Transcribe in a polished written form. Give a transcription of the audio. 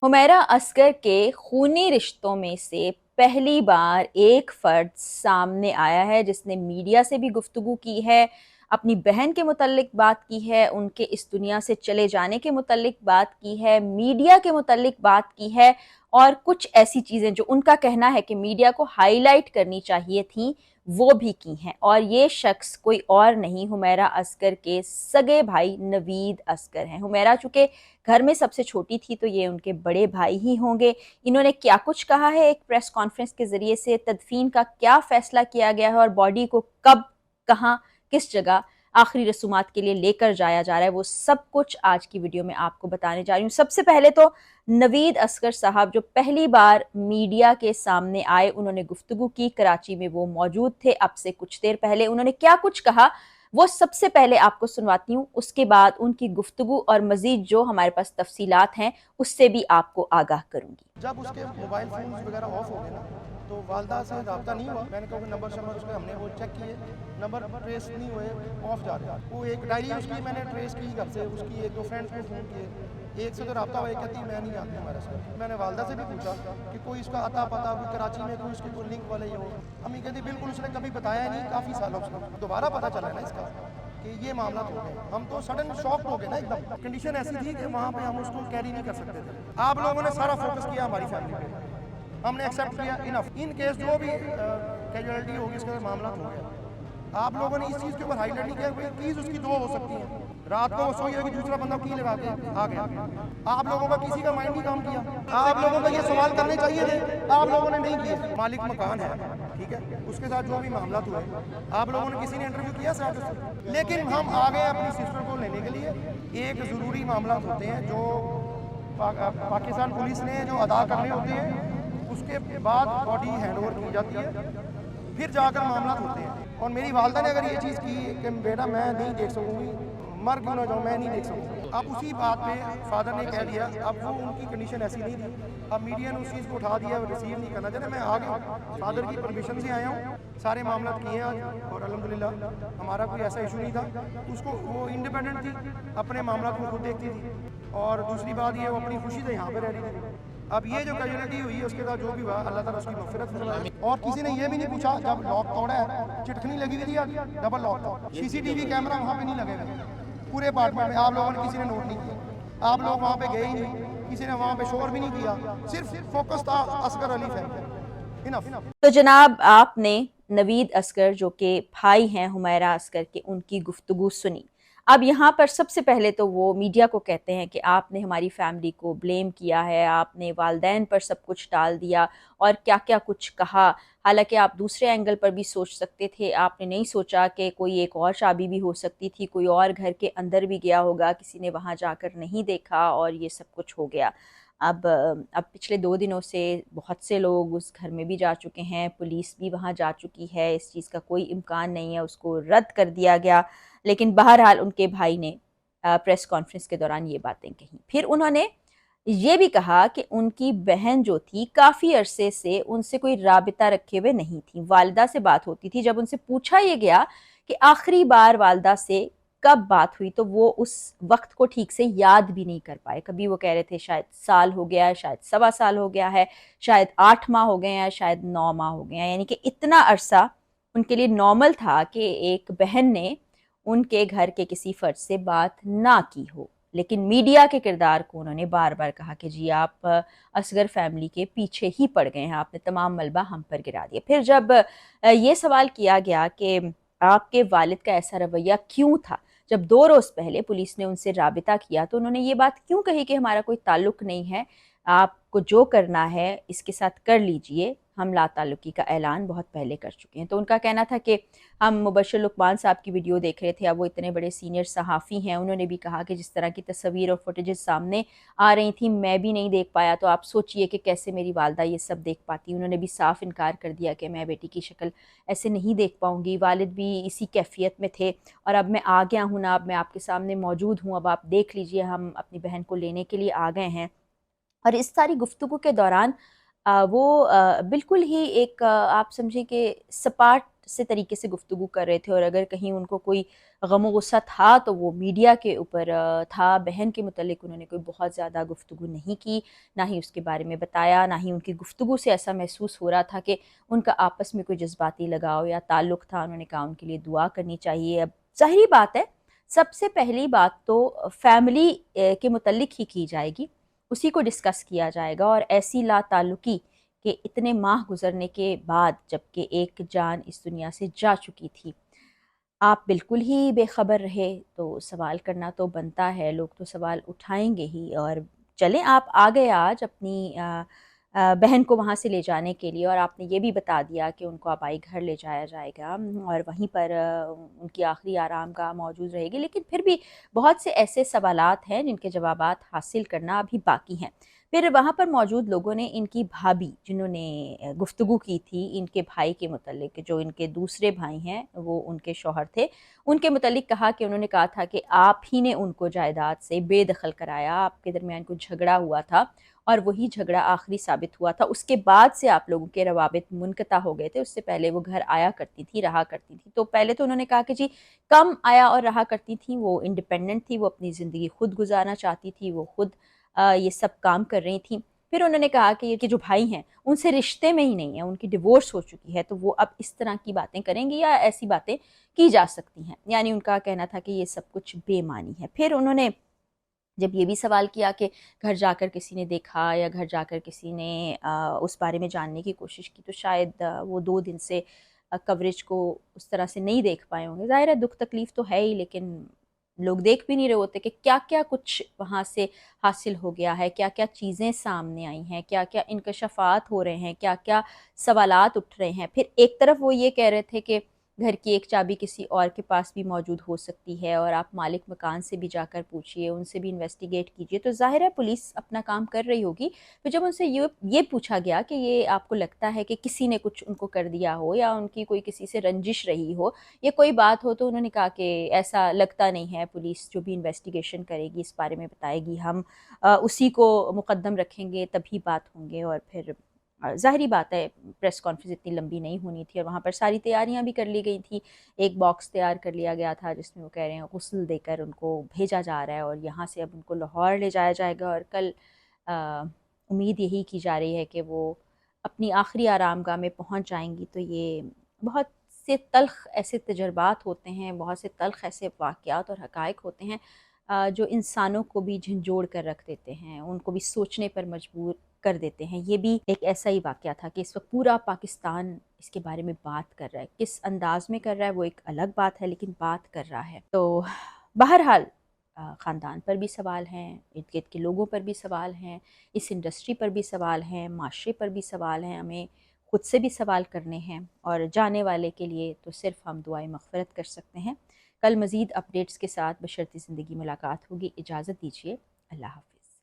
हुमैरा असगर के खूनी रिश्तों में से पहली बार एक फर्द सामने आया है जिसने मीडिया से भी गुफ्तगू की है, अपनी बहन के मुतल्लिक बात की है, उनके इस दुनिया से चले जाने के मुतल्लिक बात की है, मीडिया के मुतल्लिक बात की है और कुछ ऐसी चीज़ें जो उनका कहना है कि मीडिया को हाईलाइट करनी चाहिए थी वो भी की हैं। और ये शख्स कोई और नहीं, हुमैरा असगर के सगे भाई नवीद असगर हैं। हुमैरा चूँकि घर में सबसे छोटी थी तो ये उनके बड़े भाई ही होंगे। इन्होंने क्या कुछ कहा है एक प्रेस कॉन्फ्रेंस के ज़रिए से, तदफीन का क्या फ़ैसला किया गया है और बॉडी को कब, कहाँ, किस जगह आखिरी रसूमात के लिए लेकर जाया जा रहा है, वो सब कुछ आज की वीडियो में आपको बताने जा रही हूँ। सबसे पहले तो नवीद असगर साहब जो पहली बार मीडिया के सामने आए, उन्होंने गुफ्तगू की, कराची में वो मौजूद थे अब से कुछ देर पहले। उन्होंने क्या कुछ कहा वो सबसे पहले आपको सुनवाती हूँ, उसके बाद उनकी गुफ्तगू और मजीद जो हमारे पास तफसीलात हैं उससे भी आपको आगाह करूंगी। जब उसके मोबाइल फ़ोन वगैरह ऑफ हो गए ना, तो वालदा से रब्ता नहीं हुआ। मैंने कहा कि नंबर उसके हमने वो चेक किए, नंबर ट्रेस नहीं हुए, ऑफ जा रहे हैं। वो एक डायरी उसकी मैंने ट्रेस की घर से, उसकी एक दो फ्रेंड्स को फ़ोन किए, एक से तो रब्ता हुआ, एक कहती मैं नहीं जानती हमारे साथ। मैंने वालदा से भी पूछा कि कोई इसका अता पता कोई कराची में कोई उसकी कोई लिंक वाले हो। अम्मी कहती बिल्कुल उसने कभी बताया नहीं, काफ़ी सालों से दोबारा पता चला है ना इसका कि ये मामला हो गए। हम तो सडन शॉक हो गए ना एकदम। कंडीशन ऐसी थी कि वहाँ पे हम उसको कैरी नहीं कर सकते थे। आप लोगों ने सारा फोकस किया हमारी फैमिली पे, हमने एक्सेप्ट किया, इनफ। इन केस जो भी कैजुअलिटी होगी इसके अंदर मामला हो गया। आप लोगों ने इस चीज़ के ऊपर हाईलाइट नहीं किया कोई कीज उसकी दो हो सकती है। रात को वो सोई होगी, दूसरा बंदा की लगा के आ गया। आप लोगों का किसी का माइंड नहीं काम किया। आप लोगों को ये सवाल करने चाहिए थे, आप लोगों ने नहीं किए। मालिक मकान है, ठीक है, उसके साथ जो भी मामला हुए, आप लोगों ने किसी ने इंटरव्यू किया सर से। लेकिन हम आ गए अपनी सिस्टर को लेने के लिए। एक ज़रूरी मामला होते हैं जो पाकिस्तान पुलिस ने जो अदा करने होते हैं, उसके बाद बॉडी हैंड ओवर की जाती है, फिर जाकर मामला होते हैं। और मेरी वालदा ने अगर ये चीज़ की कि बेटा मैं नहीं देख सकूँगी, मर क्यों ना जाऊँ, मैं नहीं देख सकूँगी। अब उसी बात पे फादर ने कह दिया, अब वो उनकी कंडीशन ऐसी नहीं थी। अब मीडिया ने उस चीज़ को उठा दिया, रिसीव नहीं करना चाहते। मैं आ गया, फादर की परमिशन से आया हूँ, सारे मामला किए आज और अल्हम्दुलिल्लाह हमारा कोई ऐसा इशू नहीं था। उसको वो इंडिपेंडेंट थी, अपने मामला को खुद देखती थी। और दूसरी बात ये, वो अपनी खुशी से यहाँ पर रह रही थी। अब ये जो कैजुअलिटी हुई है उसके बाद जो भी हुआ अल्लाह ताला उसकी मग़फ़िरत फरमाए। और किसी ने ये भी नहीं पूछा, जब लॉक तोड़ा है चिटकनी लगी हुई थी या डबल लॉक था, सीसीटीवी कैमरा वहाँ पे नहीं लगे हुए पूरे अपार्टमेंट में। आप लोगों ने किसी ने नोट नहीं किया, आप लोग वहाँ पे गए ही नहीं, किसी ने वहाँ पे शोर भी नहीं किया, सिर्फ फोकस था असगर अली फैन। इनफ। तो जनाब आपने नवीद असगर जो कि भाई हैं हुमैरा असगर के, उनकी गुफ्तगू सुनी। अब यहाँ पर सबसे पहले तो वो मीडिया को कहते हैं कि आपने हमारी फैमिली को ब्लेम किया है, आपने वालदैन पर सब कुछ डाल दिया और क्या क्या कुछ कहा। हालांकि आप दूसरे एंगल पर भी सोच सकते थे, आपने नहीं सोचा कि कोई एक और चाबी भी हो सकती थी, कोई और घर के अंदर भी गया होगा, किसी ने वहाँ जाकर नहीं देखा और ये सब कुछ हो गया। अब पिछले 2 दिनों से बहुत से लोग उस घर में भी जा चुके हैं, पुलिस भी वहाँ जा चुकी है, इस चीज़ का कोई इम्कान नहीं है, उसको रद्द कर दिया गया। लेकिन बहरहाल उनके भाई ने प्रेस कॉन्फ्रेंस के दौरान ये बातें कहीं। फिर उन्होंने ये भी कहा कि उनकी बहन जो थी काफ़ी अरसे से उनसे कोई राबिता रखे हुए नहीं थी, वालिदा से बात होती थी। जब उनसे पूछा ये गया कि आखिरी बार वालिदा से कब बात हुई तो वो उस वक्त को ठीक से याद भी नहीं कर पाए। कभी वो कह रहे थे शायद साल हो गया है, शायद सवा साल हो गया है, शायद 8 माह हो गए हैं, शायद 9 माह हो गए हैं। यानी कि इतना अरसा उनके लिए नॉर्मल था कि एक बहन ने उनके घर के किसी फर्द से बात ना की हो। लेकिन मीडिया के किरदार को उन्होंने बार बार कहा कि जी आप असगर फैमिली के पीछे ही पड़ गए हैं, आपने तमाम मलबा हम पर गिरा दिया। फिर जब ये सवाल किया गया कि आपके वालिद का ऐसा रवैया क्यों था, जब 2 रोज़ पहले पुलिस ने उनसे राबिता किया तो उन्होंने ये बात क्यों कही कि हमारा कोई ताल्लुक नहीं है, आपको जो करना है इसके साथ कर लीजिए, हम ला ताल्लुकी का ऐलान बहुत पहले कर चुके हैं। तो उनका कहना था कि हम मुबश्शिर लुकमान साहब की वीडियो देख रहे थे, अब वो इतने बड़े सीनियर सहाफ़ी हैं, उन्होंने भी कहा कि जिस तरह की तस्वीर और फुटेजेस सामने आ रही थी मैं भी नहीं देख पाया, तो आप सोचिए कि कैसे मेरी वालदा ये सब देख पाती। उन्होंने भी साफ इनकार कर दिया कि मैं बेटी की शक्ल ऐसे नहीं देख पाऊँगी, वालिद भी इसी कैफियत में थे और अब मैं आ गया हूँ ना, अब मैं आपके सामने मौजूद हूँ, अब आप देख लीजिए हम अपनी बहन को लेने के लिए आ गए हैं। और इस सारी गुफ्तगू के दौरान वो बिल्कुल ही एक आप समझिए कि सपाट से तरीके से गुफ्तगू कर रहे थे, और अगर कहीं उनको कोई गम व गुस्सा था तो वो मीडिया के ऊपर था। बहन के मुतल्लिक उन्होंने कोई बहुत ज़्यादा गुफ्तगू नहीं की, ना ही उसके बारे में बताया, ना ही उनकी गुफ्तगू से ऐसा महसूस हो रहा था कि उनका आपस में कोई जज्बाती लगाव या ताल्लुक़ था। उन्होंने कहा उनके लिए दुआ करनी चाहिए। अब ज़ाहिरी बात है, सबसे पहली बात तो फैमिली के मुतल्लिक ही की जाएगी, उसी को डिस्कस किया जाएगा। और ऐसी लाताल्लुकी कि इतने माह गुजरने के बाद, जबकि एक जान इस दुनिया से जा चुकी थी, आप बिल्कुल ही बेखबर रहे, तो सवाल करना तो बनता है, लोग तो सवाल उठाएंगे ही। और चलें, आप आ गए आज अपनी बहन को वहाँ से ले जाने के लिए, और आपने ये भी बता दिया कि उनको आबाई घर ले जाया जाएगा और वहीं पर उनकी आखिरी आरामगाह मौजूद रहेगी। लेकिन फिर भी बहुत से ऐसे सवालात हैं जिनके जवाबात हासिल करना अभी बाकी हैं। फिर वहाँ पर मौजूद लोगों ने इनकी भाभी, जिन्होंने गुफ्तगू की थी इनके भाई के मुतल्लिक, जो इनके दूसरे भाई हैं, वो उनके शौहर थे, उनके मुतल्लिक कहा कि उन्होंने कहा था कि आप ही ने उनको जायदाद से बेदखल कराया, आपके दरमियान कुछ झगड़ा हुआ था और वही झगड़ा आखिरी साबित हुआ था। उसके बाद से आप लोगों के रवाबित मुनक़ता हो गए थे। उससे पहले वो घर आया करती थी, रहा करती थी। तो पहले तो उन्होंने कहा कि जी कम आया और रहा करती थी, वो इंडिपेंडेंट थी, वो अपनी ज़िंदगी खुद गुजारना चाहती थी, वो खुद ये सब काम कर रही थी। फिर उन्होंने कहा कि ये कि जो भाई हैं उनसे रिश्ते में ही नहीं है, उनकी डिवोर्स हो चुकी है, तो वो अब इस तरह की बातें करेंगी या ऐसी बातें की जा सकती हैं। यानी उनका कहना था कि ये सब कुछ बेमानी है। फिर उन्होंने जब ये भी सवाल किया कि घर जाकर किसी ने देखा या घर जाकर किसी ने उस बारे में जानने की कोशिश की, तो शायद वो 2 दिन से कवरेज को उस तरह से नहीं देख पाए होंगे। ज़ाहिर है दुख तकलीफ़ तो है ही, लेकिन लोग देख भी नहीं रहे होते कि क्या-क्या कुछ वहाँ से हासिल हो गया है, क्या-क्या चीज़ें सामने आई हैं, क्या-क्या इंकशाफ़ात हो रहे हैं, क्या-क्या सवालात उठ रहे हैं। फिर एक तरफ वो ये कह रहे थे कि घर की एक चाबी किसी और के पास भी मौजूद हो सकती है, और आप मालिक मकान से भी जाकर पूछिए, उनसे भी इन्वेस्टिगेट कीजिए। तो ज़ाहिर है पुलिस अपना काम कर रही होगी। तो जब उनसे ये पूछा गया कि ये आपको लगता है कि किसी ने कुछ उनको कर दिया हो या उनकी कोई किसी से रंजिश रही हो या कोई बात हो, तो उन्होंने कहा कि ऐसा लगता नहीं है, पुलिस जो भी इन्वेस्टिगेशन करेगी इस बारे में बताएगी, हम उसी को मुकद्दम रखेंगे, तभी बात होंगे। और फिर ज़ाहिरी बात है प्रेस कॉन्फ्रेंस इतनी लंबी नहीं होनी थी, और वहाँ पर सारी तैयारियां भी कर ली गई थी। एक बॉक्स तैयार कर लिया गया था जिसमें वो कह रहे हैं गुस्ल देकर उनको भेजा जा रहा है, और यहाँ से अब उनको लाहौर ले जाया जाएगा। और कल उम्मीद यही की जा रही है कि वो अपनी आखिरी आरामगाह में पहुँच जाएंगी। तो ये बहुत से तल्ख़ ऐसे तजर्बात होते हैं, बहुत से तल्ख़ ऐसे वाक़यात और हक़ाइक़ होते हैं जो इंसानों को भी झंझोड़ कर रख देते हैं, उनको भी सोचने पर मजबूर कर देते हैं। ये भी एक ऐसा ही वाक़या था कि इस वक्त पूरा पाकिस्तान इसके बारे में बात कर रहा है। किस अंदाज में कर रहा है वो एक अलग बात है, लेकिन बात कर रहा है। तो बहरहाल ख़ानदान पर भी सवाल हैं, इर्द-गिर्द के लोगों पर भी सवाल हैं, इस इंडस्ट्री पर भी सवाल हैं, माशरे पर भी सवाल हैं, हमें खुद से भी सवाल करने हैं, और जाने वाले के लिए तो सिर्फ़ हम दुआए मग़फ़िरत कर सकते हैं। कल मज़ीद अपडेट्स के साथ बशर्ते ज़िंदगी मुलाकात होगी। इजाज़त दीजिए। अल्लाह हाफ़िज़।